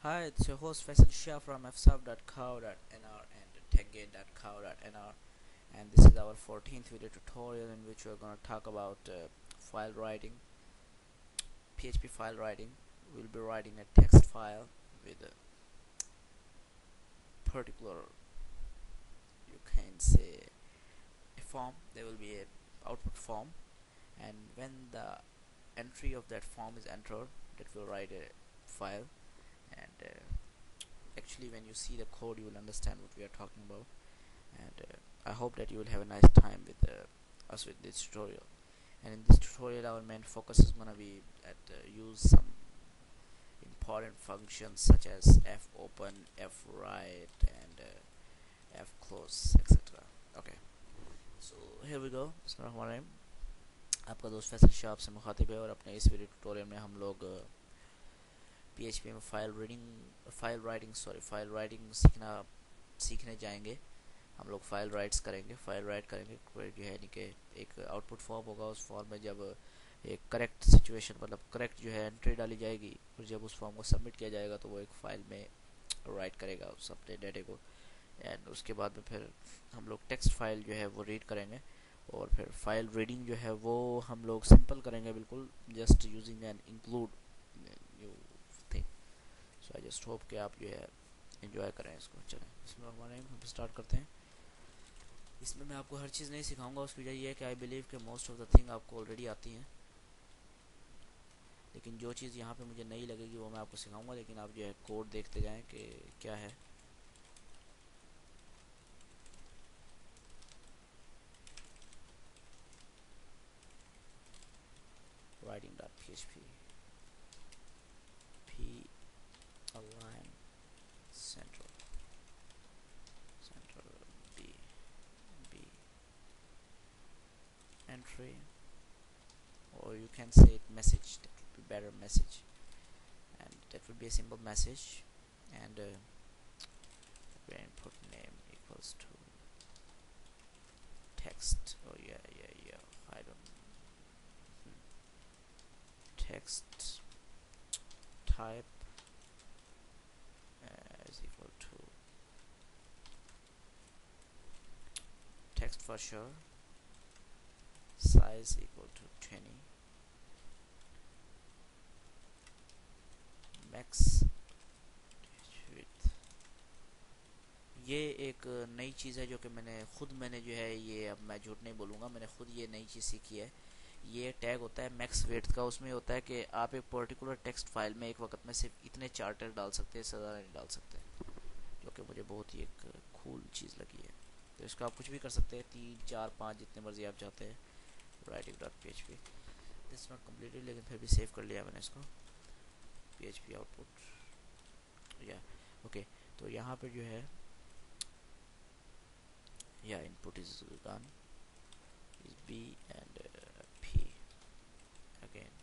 Hi, it's your host Faisal Shah from fsub.co.nr and techgate.co.nr, and this is our 14th video tutorial in which we're going to talk about file writing, PHP file writing. We'll be writing a text file with a particular, you can say, a form. There will be a output form, and when the entry of that form is entered, that will write a file. And actually, when you see the code, you will understand what we are talking about. And I hope that you will have a nice time with us with this tutorial. And in this tutorial, our main focus is gonna be at use some important functions such as fopen, fwrite, and fclose, etc. Okay, so here we go. Bismillahirrahmanirrahim. आपका दोस्त फैसल शाह आपसे मुखातिब है और अपने इस video tutorial में हम लोग PHP में फाइल राइटिंग सीखने जाएंगे. हम लोग फाइल राइट करेंगे जो है यानी कि एक आउटपुट फॉर्म होगा. उस फॉर्म में जब एक करेक्ट सिचुएशन मतलब करेक्ट जो है एंट्री डाली जाएगी और जब उस फॉर्म को सबमिट किया जाएगा तो वो एक फाइल में राइट करेगा उस अपने डेटे को. एंड उसके बाद में फिर हम लोग टेक्स्ट फाइल जो है वो रीड करेंगे और फिर फाइल रीडिंग जो है वो हम लोग सिंपल करेंगे बिल्कुल, just using an include new thing. So I just hope कि आप जो है एंजॉय करें इसको. चलें इसमें हम स्टार्ट करते हैं. इसमें मैं आपको हर चीज़ नहीं सिखाऊंगा. उसकी वजह यह है कि आई बिलीव कि मोस्ट ऑफ द थिंग आपको ऑलरेडी आती हैं, लेकिन जो चीज़ यहाँ पे मुझे नहीं लगेगी वो मैं आपको सिखाऊंगा. लेकिन आप जो है कोड देखते जाएं कि क्या है. writing.php p align central b b entry, or you can say it message. That would be better, message. And that would be a simple message. And input name equals to text. Oh yeah, I don't. Text type is equal to text for sure, size equal to 20, max width. ये एक नई चीज़ है जो कि मैंने जो है ये, अब मैं झूठ नहीं बोलूँगा, मैंने खुद ये नई चीज़ सीखी है. ये टैग होता है मैक्स वेट का. उसमें होता है कि आप एक पर्टिकुलर टेक्स्ट फाइल में एक वक्त में सिर्फ इतने चार्टर डाल सकते हैं, इससे ज़्यादा नहीं डाल सकते, जो कि मुझे बहुत ही एक कूल चीज़ लगी है. तो इसको आप कुछ भी कर सकते हैं, 3 4 5 जितने मर्जी आप चाहते हैं. writing.php दिस नॉट कम्प्लीटेड, लेकिन फिर भी सेव कर लिया मैंने इसको. PHP आउटपुट या ओके. तो यहाँ पे जो है या input is done is B and P again.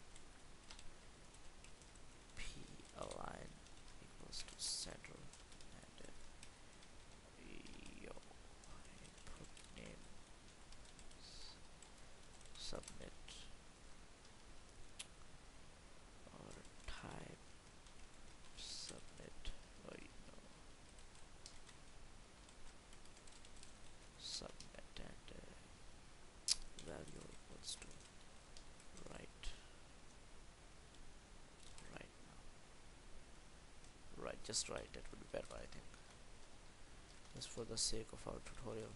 P align equals to center and yo input name submit or type submit or submit and value equals to right right now right just right. That would be better, I think, just for the sake of our tutorial.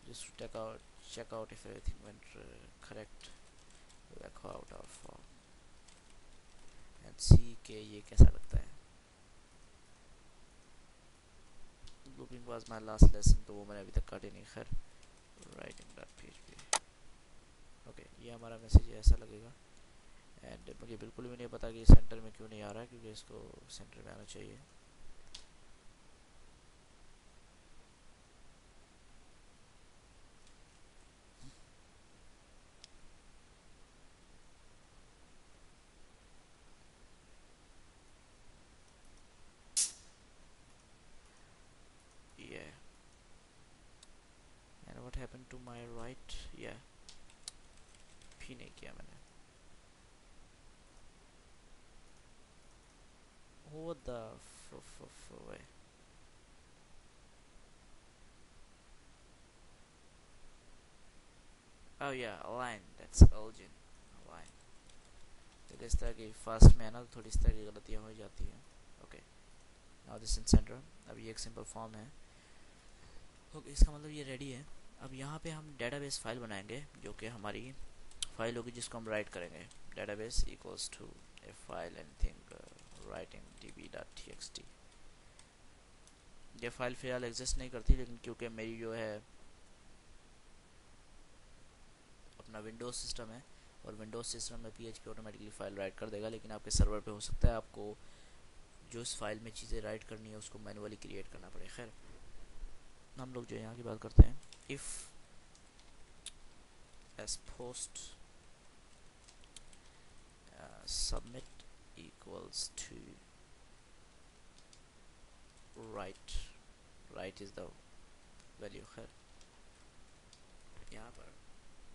Just to check out if everything went correct. We'll echo out our form and see कि ये कैसा लगता है. Looping was my last lesson, तो वो मैंने अभी तक काटी नहीं. खैर writing.php ओके, ये हमारा मैसेज ऐसा लगेगा. एंड मुझे बिल्कुल भी नहीं पता कि सेंटर में क्यों नहीं आ रहा है, क्योंकि इसको सेंटर में आना चाहिए. Yeah. And what happened to my right? Yeah, P नहीं किया मैंने. the way. Oh yeah, align, that's Elgin. Align, तो इस तरह की फास्ट में है ना, थोड़ी इस तरह की गलतियाँ हो जाती हैं. Okay, now this in centre. अब ये एक सिंपल फॉर्म है. ओके, इसका मतलब ये रेडी है. अब यहाँ पे हम डेटाबेस फाइल बनाएंगे जो कि हमारी फाइल होगी जिसको हम राइट करेंगे. Database equals to a file anything writing db.txt. ये फाइल फिलहाल एग्जिस्ट नहीं करती, लेकिन क्योंकि मेरी जो है अपना विंडोज सिस्टम है, और विंडोज सिस्टम में PHP ऑटोमेटिकली फाइल राइट कर देगा, लेकिन आपके सर्वर पे हो सकता है आपको जो इस फाइल में चीज़ें राइट करनी है उसको मैनुअली क्रिएट करना पड़े. खैर, हम लोग जो यहाँ की बात करते हैं. If S post submit equals to write is the value. खैर, यहाँ पर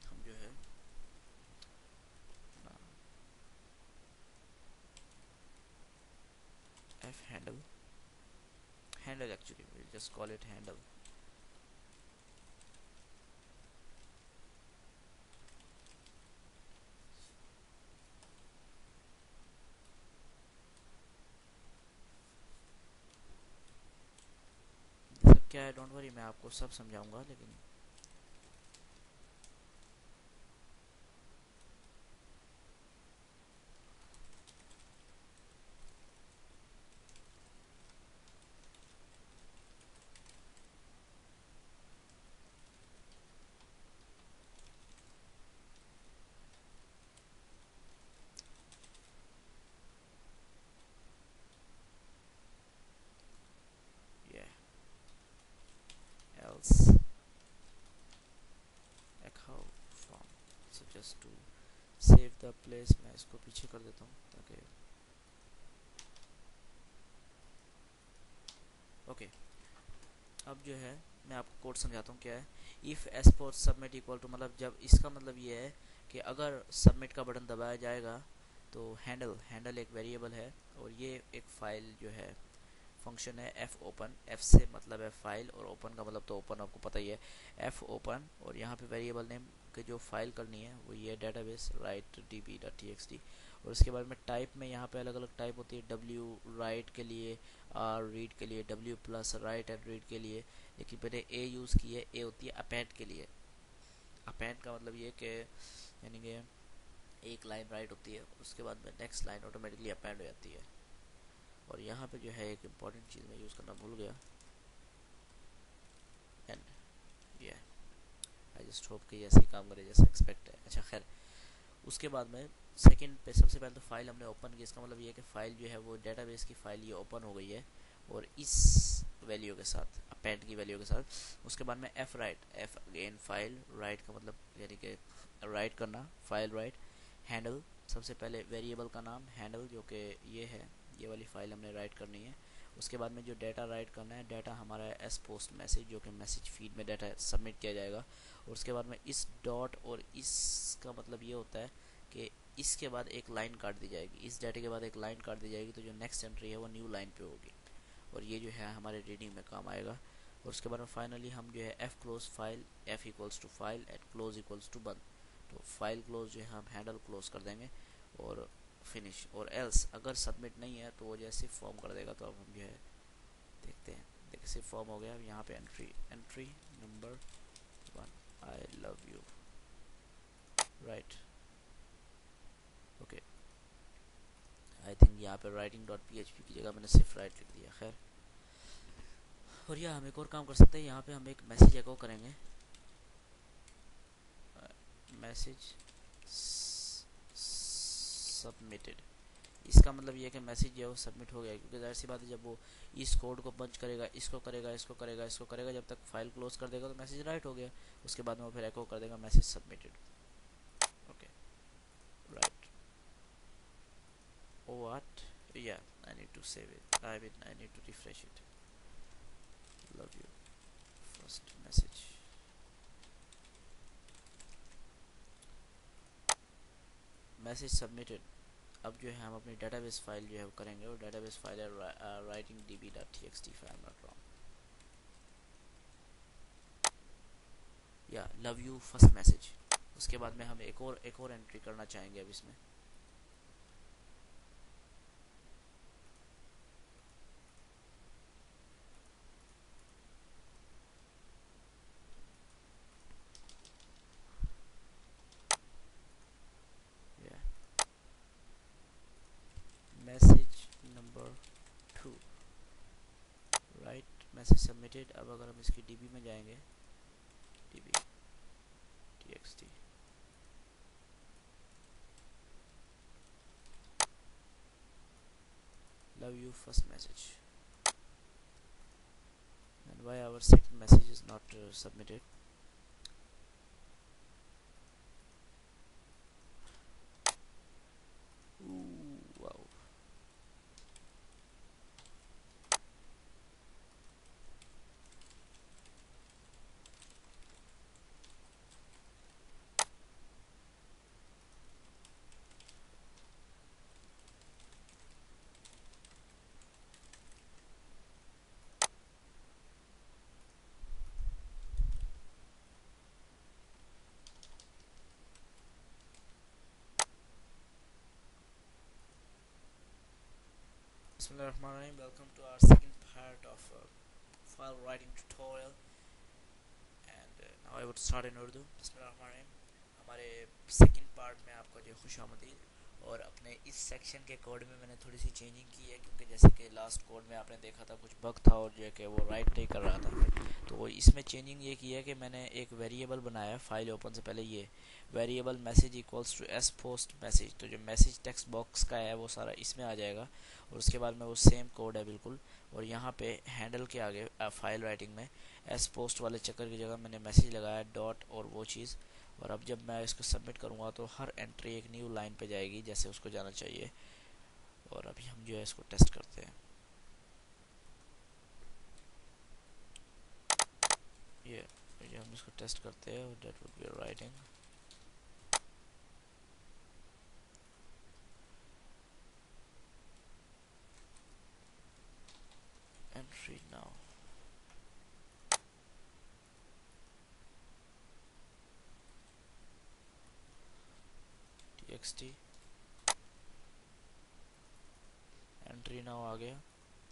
हम जो है f handle actually we'll just call it handle. सब क्या है, डोंट वरी, मैं आपको सब समझाऊंगा. लेकिन yeah, else echo from. So just to save the place, मैं इसको पीछे कर देता हूँ ताकि ओके. अब जो है मैं आपको कोड समझाता हूँ क्या है. इफ़ एसपोर्ट सबमिट इक्वल टू, मतलब जब इसका मतलब ये है कि अगर सबमिट का बटन दबाया जाएगा तो हैंडल एक वेरिएबल है, और ये एक फाइल जो है फंक्शन है एफ ओपन. एफ से मतलब है फाइल, और ओपन का मतलब तो ओपन आपको पता ही है. एफ ओपन, और यहाँ पे वेरिएबल नेम की जो फाइल करनी है वो ये डेटाबेस राइट db.txt. और उसके बाद में टाइप में यहाँ पे अलग अलग टाइप होती है. W राइट के लिए, R रीड के लिए, W plus right and read के लिए. लेकिन मैंने A यूज़ की है. A होती है अपेंड के लिए. अपेंड का मतलब ये कि यानी कि एक लाइन राइट होती है, उसके बाद में नेक्स्ट लाइन ऑटोमेटिकली अपेंड हो जाती है. और यहाँ पे जो है एक इम्पॉर्टेंट चीज़ मैं यूज़ करना भूल गया. एंड ये आई जस्ट होप कि ऐसे ही काम करे जैसा एक्सपेक्ट है. अच्छा खैर, उसके बाद में सेकंड पे सबसे पहले तो फाइल हमने ओपन की. इसका मतलब ये है कि फाइल जो है वो डेटाबेस की फाइल ये ओपन हो गई है, और इस वैल्यू के साथ, अपेंड की वैल्यू के साथ. उसके बाद में F right, F again file write का मतलब यानी कि राइट करना, फाइल राइट. हैंडल, सबसे पहले वेरिएबल का नाम हैंडल जो कि ये है, ये वाली फाइल हमने राइट करनी है. उसके बाद में जो डाटा राइट करना है, डाटा हमारा है एस पोस्ट मैसेज जो कि मैसेज फीड में डाटा सबमिट किया जाएगा. और उसके बाद में इस डॉट और इसका मतलब ये होता है कि इसके बाद एक लाइन काट दी जाएगी. इस डाटे के बाद एक लाइन काट दी जाएगी, तो जो नेक्स्ट एंट्री है वो न्यू लाइन पे होगी, और ये जो है हमारे रीडिंग में काम आएगा. और उसके बाद में फाइनली हम जो है F close file, F equals to file and close equals to बंद. तो फाइल क्लोज जो है हम हैंडल क्लोज कर देंगे और फिनिश. और एल्स अगर सबमिट नहीं है तो वो जैसे फॉर्म कर देगा. तो अब हम जो है देखते हैं. देखिए सिर्फ फॉर्म हो गया. अब यहाँ पे entry number 1, I love you, right. Okay, I think यहाँ पे राइटिंग डॉट PHP की जगह मैंने सिर्फ राइट लिख दिया. खैर, और यह हम एक और काम कर सकते हैं. यहाँ पे हम एक मैसेज एको करेंगे. Message submitted. इसका मतलब ये है कि मैसेज जो है वो सबमिट हो गया, क्योंकि जाहिर सी बात है जब वो इस कोड को पंच करेगा, इसको करेगा, इसको करेगा, इसको करेगा, जब तक फाइल क्लोज कर देगा तो मैसेज राइट हो गया. उसके बाद में वो फिर एको कर देगा message submitted. Okay, right. What, या I need to save it, I need to refresh it. Love you, first message. Message submitted. अब जो है हम अपनी डेटाबेस फाइल जो है वो करेंगे, और डेटाबेस फाइल है writing db.txt if I am not wrong, या लव यू फर्स्ट मैसेज। उसके बाद में हम एक और एंट्री करना चाहेंगे अब इसमें। Message number 2, right message submitted. अब अगर हम इसकी डीबी में जाएंगे, dB txt, love you first message, and why our second message is not submitted? Ooh, wow. Bismillahirrahmanirrahim. Welcome to our second part of file writing tutorial, and now I would start in Urdu. Bismillahirrahmanirrahim. हमारे second part में आपका जो खुशामदीद। और अपने इस section के code में मैंने थोड़ी सी चेंजिंग की है, क्योंकि जैसे कि लास्ट कोड में आपने देखा था कुछ बग था और जो है कि वो राइट नहीं कर रहा था। तो इसमें चेंजिंग ये की है कि मैंने एक वेरिएबल बनाया फाइल ओपन से पहले। ये variable message equals to S post message, तो जो मैसेज टेक्स्ट बॉक्स का है वो सारा इसमें आ जाएगा। और उसके बाद में वो सेम कोड है बिल्कुल। और यहाँ पे हैंडल के आगे फाइल राइटिंग में एस पोस्ट वाले चक्कर की जगह मैंने मैसेज लगाया डॉट और वो चीज़। और अब जब मैं इसको सबमिट करूँगा तो हर एंट्री एक न्यू लाइन पे जाएगी जैसे उसको जाना चाहिए। और अभी हम जो है इसको टेस्ट करते हैं। ये हम इसको टेस्ट करते हैं, date would be writing entry now, txt entry now आ गया।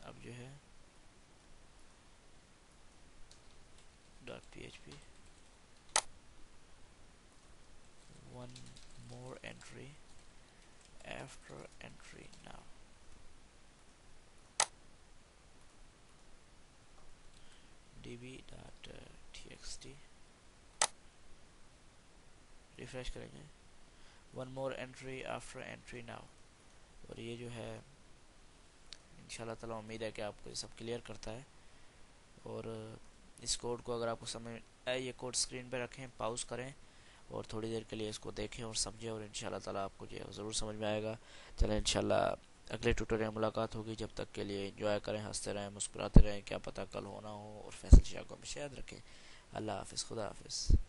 अब जो है .php one more entry after entry now, db.txt refresh करेंगे, one more entry after entry now। और ये जो है इंशाल्लाह ताला उम्मीद है कि आपको ये सब क्लियर करता है। और इस कोड को अगर आपको समझ आए, ये कोड स्क्रीन पे रखें, पॉज करें और थोड़ी देर के लिए इसको देखें और समझें, और इंशाल्लाह ताला आपको जो है ज़रूर समझ में आएगा। चलें इंशाल्लाह अगले ट्यूटोरियल में मुलाकात होगी। जब तक के लिए एंजॉय करें, हंसते रहें, मुस्कुराते रहें, क्या पता कल होना हो। और फैसल शाह को हमेशा याद रखें। अल्लाह हाफिज़, खुदा हाफिज़।